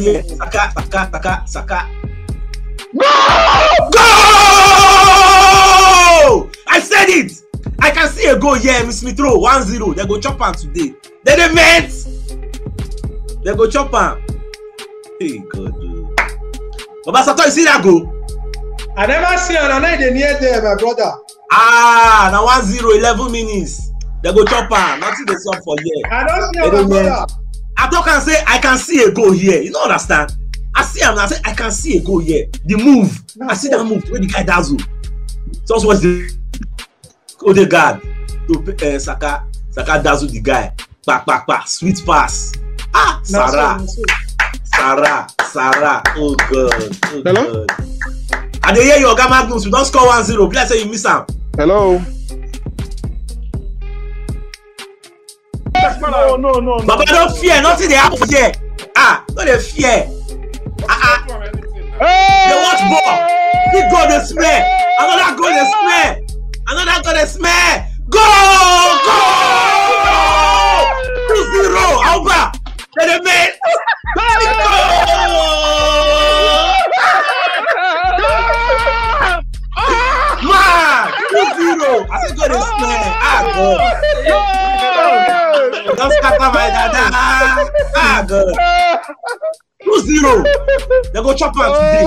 here. Saka. No! Go! I said it. I can see a goal here. Miss Smith Rowe 1-0. They go chop am today. They meant. They go chop am. Hey God. Baba Sato, you see that goal? I never see an another near there, my brother. Ah, now 1-0, 11 minutes. They go chop am. Nothing they stop for here. I don't see my brother. I talk and say I can see a goal here. You don't understand? I see him. I say I can see a goal here. The move. I see that move when the guy dazzle. So what's the Odegaard to Saka dazzle the guy. Back. Sweet pass. Ah, Sarah. Oh God. Hello? God. And they hear your Oga Magnus. We don't score 1-0. Please say you miss him. Hello? No. Baba, don't fear. Nothing they happen here. Ah, don't they fear. They watch ball. Big goal they smell. Another goal they smell. Go! 2-0. Alba. They made. Man, 2-0. I said go they smell. Go. Don't scatter my dada. God. 2-0. They go chop am today.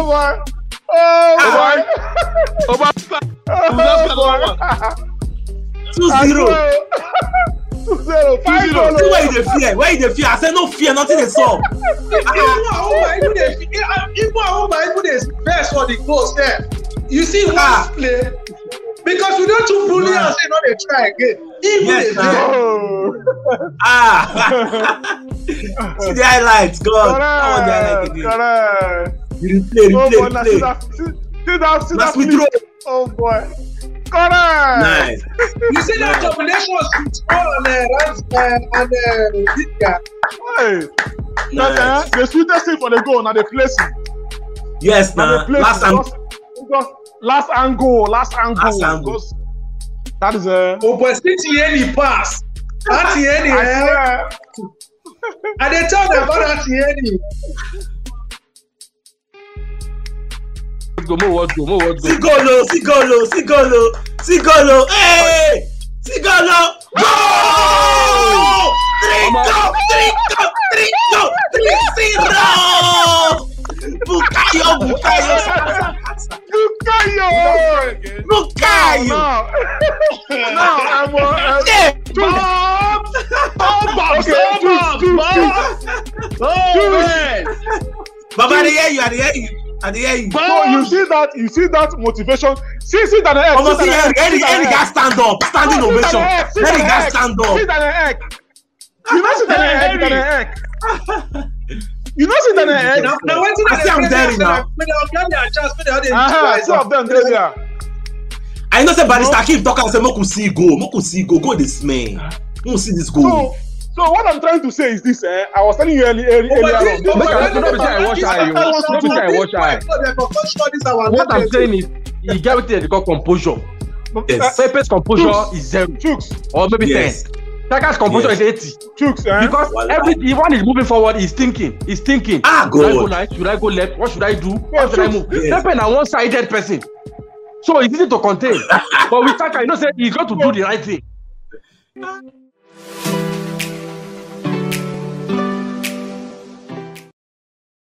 2-0. 2-0. See where you dey fear? Where you dey fear? I say no fear, nothing dey sup. Even dey best for the goals there. You see one play because we don't too bully and say no dey try again. Yes, see the highlights, God. I want the highlights again. Replay. See that flip. Oh boy. Correct. Nice. You see that combination and Vidka. Hey. Nice. The sweetest thing for the goal now the placing. Yes, now. Last angle. That is Oh boy, Tierney pass. Tierney, and they tell them about Tierney. More words go. Sigolo. Hey! Sigolo. Go! 3-0. Bukayo. Baba, I hear you. So you see that motivation. See that Eddie guy stand up, standing ovation. Eddie guy stand up. See that you know see that you know see that Now wait till I see I'm there now. Two of them there. I know say Barrister Akeem talk and say make we see go this man. Who see this goal? So what I'm trying to say is this, I was telling you earlier on. What I'm saying is, you get what they call composure. Yes. Pepe's composure is 0. Or maybe 10. Saka's composure is 80. Because everyone is moving forward, he's thinking. Ah, should I go right? Should I go left? What should I do? How should I move? Yes. Pepe is a one-sided person. So it's easy to contain. But with Saka, you know, say he's got to do the right thing.